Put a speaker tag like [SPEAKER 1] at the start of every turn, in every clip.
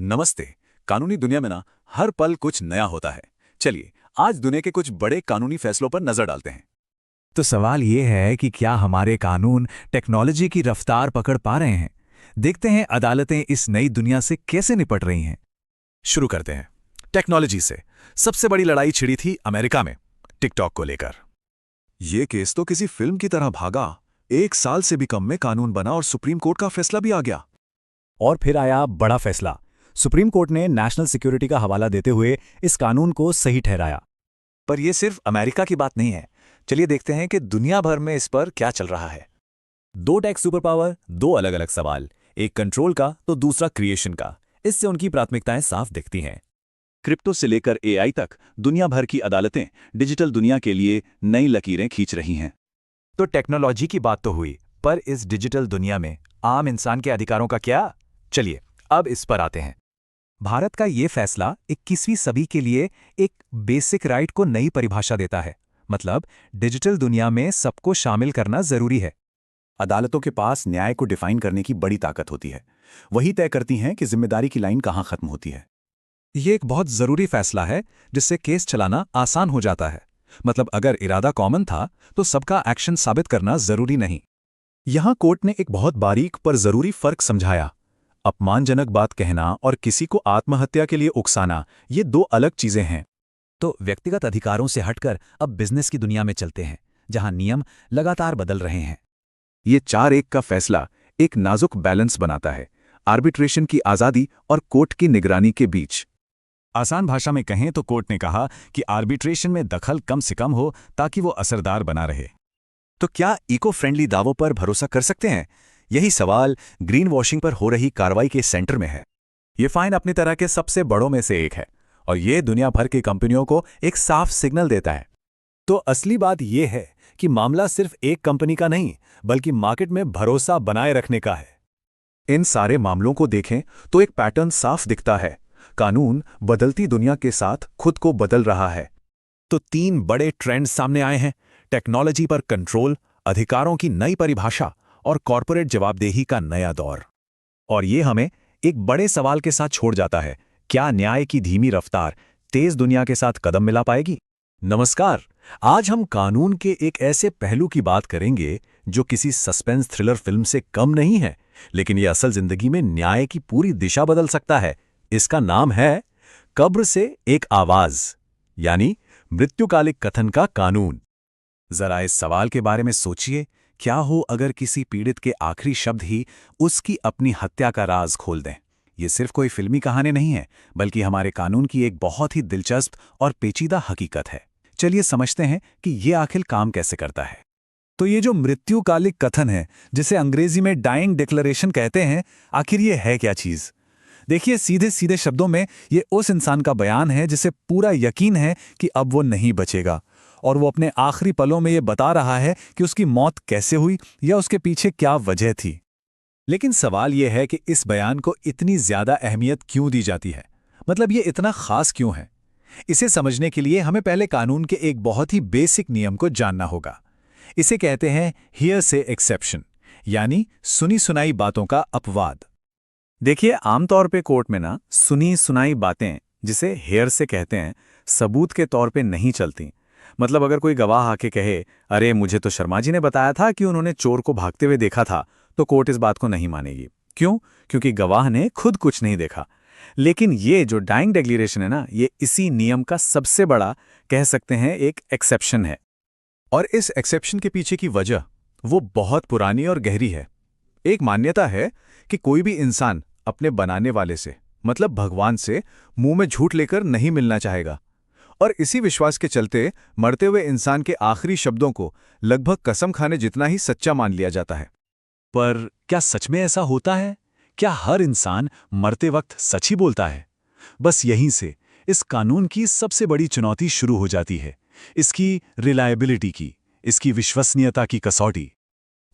[SPEAKER 1] नमस्ते। कानूनी दुनिया में ना हर पल कुछ नया होता है। चलिए आज दुनिया के कुछ बड़े कानूनी फैसलों पर नजर डालते हैं।
[SPEAKER 2] तो सवाल ये है कि क्या हमारे कानून टेक्नोलॉजी की रफ्तार पकड़ पा रहे हैं। देखते हैं अदालतें इस नई दुनिया से कैसे निपट रही हैं।
[SPEAKER 1] शुरू करते हैं टेक्नोलॉजी से। सबसे बड़ी लड़ाई छिड़ी थी अमेरिका में टिकटॉक को लेकर। ये केस तो किसी फिल्म की तरह भागा। 1 साल से भी कम में कानून बना और सुप्रीम कोर्ट का फैसला भी आ गया।
[SPEAKER 2] और फिर आया बड़ा फैसला। सुप्रीम कोर्ट ने नेशनल सिक्योरिटी का हवाला देते हुए इस कानून को सही ठहराया।
[SPEAKER 1] पर यह सिर्फ अमेरिका की बात नहीं है। चलिए देखते हैं कि दुनिया भर में इस पर क्या चल रहा है।
[SPEAKER 2] 2 टेक सुपर पावर, 2 अलग अलग सवाल, एक कंट्रोल का तो दूसरा क्रिएशन का। इससे उनकी प्राथमिकताएं साफ दिखती हैं।
[SPEAKER 1] क्रिप्टो से लेकर एआई तक दुनिया भर की अदालतें डिजिटल दुनिया के लिए नई लकीरें खींच रही हैं।
[SPEAKER 2] तो टेक्नोलॉजी की बात तो हुई, पर इस डिजिटल दुनिया में आम इंसान के अधिकारों का क्या? चलिए अब इस पर आते हैं। भारत का ये फैसला 21वीं सदी के लिए एक बेसिक राइट को नई परिभाषा देता है। मतलब डिजिटल दुनिया में सबको शामिल करना जरूरी है।
[SPEAKER 1] अदालतों के पास न्याय को डिफाइन करने की बड़ी ताकत होती है। वही तय करती हैं कि जिम्मेदारी की लाइन कहाँ खत्म होती है।
[SPEAKER 2] ये एक बहुत जरूरी फैसला है जिससे केस चलाना आसान हो जाता है। मतलब अगर इरादा कॉमन था तो सबका एक्शन साबित करना जरूरी नहीं।
[SPEAKER 1] यहां कोर्ट ने एक बहुत बारीक पर जरूरी फर्क समझाया। अपमानजनक बात कहना और किसी को आत्महत्या के लिए उकसाना, ये 2 अलग चीजें हैं।
[SPEAKER 2] तो व्यक्तिगत अधिकारों से हटकर अब बिजनेस की दुनिया में चलते हैं, जहां नियम लगातार बदल रहे हैं।
[SPEAKER 1] ये 4-1 का फैसला एक नाजुक बैलेंस बनाता है, आर्बिट्रेशन की आजादी और कोर्ट की निगरानी के बीच।
[SPEAKER 2] आसान भाषा में कहें तो कोर्ट ने कहा कि आर्बिट्रेशन में दखल कम से कम हो ताकि वो असरदार बना रहे।
[SPEAKER 1] तो क्या इको फ्रेंडली दावों पर भरोसा कर सकते हैं? यही सवाल ग्रीन वॉशिंग पर हो रही कार्रवाई के सेंटर में है। ये फाइन अपनी तरह के सबसे बड़ों में से एक है और ये दुनिया भर की कंपनियों को एक साफ सिग्नल देता है।
[SPEAKER 2] तो असली बात यह है कि मामला सिर्फ एक कंपनी का नहीं, बल्कि मार्केट में भरोसा बनाए रखने का है।
[SPEAKER 1] इन सारे मामलों को देखें तो एक पैटर्न साफ दिखता है। कानून बदलती दुनिया के साथ खुद को बदल रहा है।
[SPEAKER 2] तो 3 बड़े ट्रेंड सामने आए हैं: टेक्नोलॉजी पर कंट्रोल, अधिकारों की नई परिभाषा और कॉर्पोरेट जवाबदेही का नया दौर। और ये हमें एक बड़े सवाल के साथ छोड़ जाता है, क्या न्याय की धीमी रफ्तार तेज दुनिया के साथ कदम मिला पाएगी? नमस्कार, आज हम कानून के एक ऐसे पहलू की बात करेंगे जो किसी सस्पेंस थ्रिलर फिल्म से कम नहीं है, लेकिन ये असल जिंदगी में न्याय की पूरी दिशा बदल सकता है। इसका नाम है कब्र से एक आवाज, यानी मृत्युकालिक कथन का कानून। जरा इस सवाल के बारे में सोचिए, क्या हो अगर किसी पीड़ित के आखिरी शब्द ही उसकी अपनी हत्या का राज खोल दें? ये सिर्फ कोई फिल्मी कहानी नहीं है, बल्कि हमारे कानून की एक बहुत ही दिलचस्प और पेचीदा हकीकत है। चलिए समझते हैं कि ये आखिर काम कैसे करता है। तो ये जो मृत्युकालिक कथन है, जिसे अंग्रेजी में डाइंग डिक्लेरेशन कहते हैं, आखिर ये है क्या चीज? देखिए, सीधे सीधे शब्दों में ये उस इंसान का बयान है जिसे पूरा यकीन है कि अब वो नहीं बचेगा, और वो अपने आखिरी पलों में ये बता रहा है कि उसकी मौत कैसे हुई या उसके पीछे क्या वजह थी। लेकिन सवाल ये है कि इस बयान को इतनी ज्यादा अहमियत क्यों दी जाती है? मतलब ये इतना खास क्यों है? इसे समझने के लिए हमें पहले कानून के एक बहुत ही बेसिक नियम को जानना होगा। इसे कहते हैं हियरसे एक्सेप्शन, यानी सुनी सुनाई बातों का अपवाद। देखिए, आमतौर पे कोर्ट में ना सुनी सुनाई बातें, जिसे हेयरसे कहते हैं, सबूत के तौर पे नहीं चलती। मतलब अगर कोई गवाह आके कहे, अरे मुझे तो शर्मा जी ने बताया था कि उन्होंने चोर को भागते हुए देखा था, तो कोर्ट इस बात को नहीं मानेगी। क्यों? क्योंकि गवाह ने खुद कुछ नहीं देखा। लेकिन ये जो डाइंग डिक्लेरेशन है ना, ये इसी नियम का सबसे बड़ा, कह सकते हैं, एक एक्सेप्शन है। और इस एक्सेप्शन के पीछे की वजह वो बहुत पुरानी और गहरी है। एक मान्यता है कि कोई भी इंसान अपने बनाने वाले से, मतलब भगवान से, मुंह में झूठ लेकर नहीं मिलना चाहेगा। और इसी विश्वास के चलते मरते हुए इंसान के आखिरी शब्दों को लगभग कसम खाने जितना ही सच्चा मान लिया जाता है। पर क्या सच में ऐसा होता है? क्या हर इंसान मरते वक्त सच ही बोलता है? बस यहीं से इस कानून की सबसे बड़ी चुनौती शुरू हो जाती है, इसकी रिलायबिलिटी की, इसकी विश्वसनीयता की कसौटी।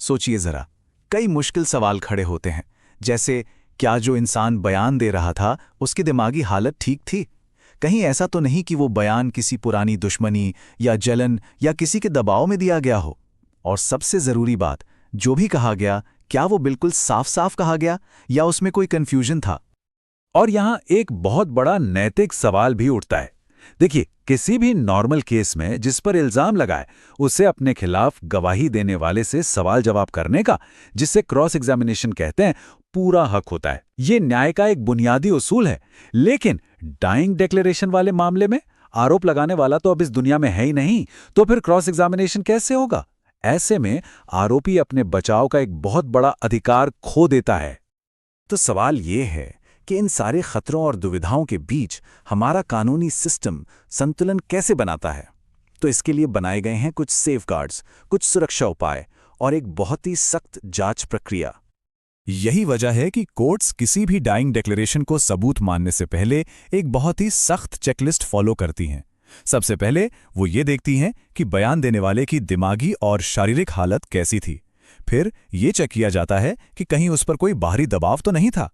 [SPEAKER 2] सोचिए जरा, कई मुश्किल सवाल खड़े होते हैं, जैसे क्या जो इंसान बयान दे रहा था उसकी दिमागी हालत ठीक थी? कहीं ऐसा तो नहीं कि वो बयान किसी पुरानी दुश्मनी या जलन या किसी के दबाव में दिया गया हो? और सबसे जरूरी बात, जो भी कहा गया, क्या वो बिल्कुल साफ साफ कहा गया या उसमें कोई कंफ्यूजन था?
[SPEAKER 1] और यहां एक बहुत बड़ा नैतिक सवाल भी उठता है। देखिए, किसी भी नॉर्मल केस में जिस पर इल्जाम लगाए, उसे अपने खिलाफ गवाही देने वाले से सवाल जवाब करने का, जिसे क्रॉस एग्जामिनेशन कहते हैं, पूरा हक होता है। ये न्याय का एक बुनियादी उसूल है। लेकिन डाइंग डिक्लेरेशन वाले मामले में आरोप लगाने वाला तो अब इस दुनिया में है ही नहीं, तो फिर क्रॉस एग्जामिनेशन कैसे होगा? ऐसे में आरोपी अपने बचाव का एक बहुत बड़ा अधिकार खो देता है। तो सवाल ये है कि इन सारे खतरों और दुविधाओं के बीच हमारा कानूनी सिस्टम संतुलन कैसे बनाता है? तो इसके लिए बनाए गए हैं कुछ सेफगार्ड्स, कुछ सुरक्षा उपाय और एक बहुत ही सख्त जांच प्रक्रिया।
[SPEAKER 2] यही वजह है कि कोर्ट्स किसी भी डाइंग डिक्लेरेशन को सबूत मानने से पहले एक बहुत ही सख्त चेकलिस्ट फॉलो करती हैं। सबसे पहले वो ये देखती हैं कि बयान देने वाले की दिमागी और शारीरिक हालत कैसी थी। फिर ये चेक किया जाता है कि कहीं उस पर कोई बाहरी दबाव तो नहीं था।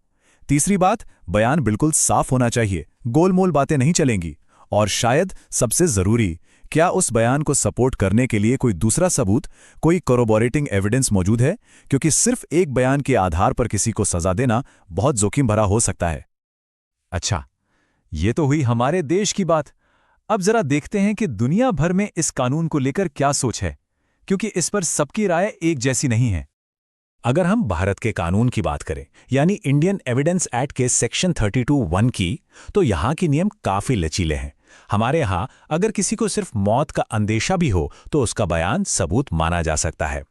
[SPEAKER 2] तीसरी बात, बयान बिल्कुल साफ होना चाहिए, गोलमोल बातें नहीं चलेंगी। और शायद सबसे जरूरी, क्या उस बयान को सपोर्ट करने के लिए कोई दूसरा सबूत, कोई कोरोबोरेटिंग एविडेंस मौजूद है? क्योंकि सिर्फ एक बयान के आधार पर किसी को सजा देना बहुत जोखिम भरा हो सकता है। अच्छा, ये तो हुई हमारे देश की बात। अब जरा देखते हैं कि दुनिया भर में इस कानून को लेकर क्या सोच है, क्योंकि इस पर सबकी राय एक जैसी नहीं है। अगर हम भारत के कानून की बात करें, यानी इंडियन एविडेंस एक्ट के सेक्शन 32(1) की, तो यहाँ के नियम काफी लचीले हैं। हमारे यहाँ अगर किसी को सिर्फ मौत का अंदेशा भी हो तो उसका बयान सबूत माना जा सकता है।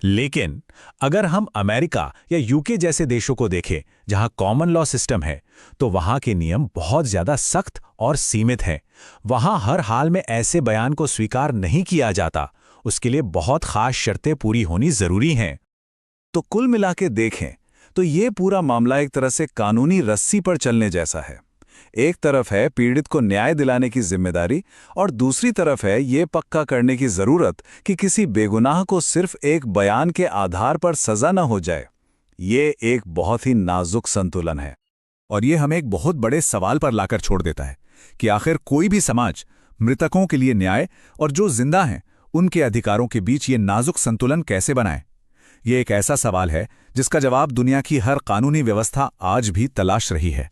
[SPEAKER 2] लेकिन अगर हम अमेरिका या यूके जैसे देशों को देखें, जहां कॉमन लॉ सिस्टम है, तो वहां के नियम बहुत ज्यादा सख्त और सीमित हैं। वहां हर हाल में ऐसे बयान को स्वीकार नहीं किया जाता, उसके लिए बहुत खास शर्तें पूरी होनी जरूरी हैं। तो कुल मिला के देखें तो ये पूरा मामला एक तरह से कानूनी रस्सी पर चलने जैसा है। एक तरफ है पीड़ित को न्याय दिलाने की जिम्मेदारी, और दूसरी तरफ है ये पक्का करने की जरूरत कि किसी बेगुनाह को सिर्फ एक बयान के आधार पर सजा न हो जाए। ये एक बहुत ही नाजुक संतुलन है, और ये हमें एक बहुत बड़े सवाल पर लाकर छोड़ देता है कि आखिर कोई भी समाज मृतकों के लिए न्याय और जो जिंदा हैं उनके अधिकारों के बीच ये नाजुक संतुलन कैसे बनाए। ये एक ऐसा सवाल है जिसका जवाब दुनिया की हर कानूनी व्यवस्था आज भी तलाश रही है।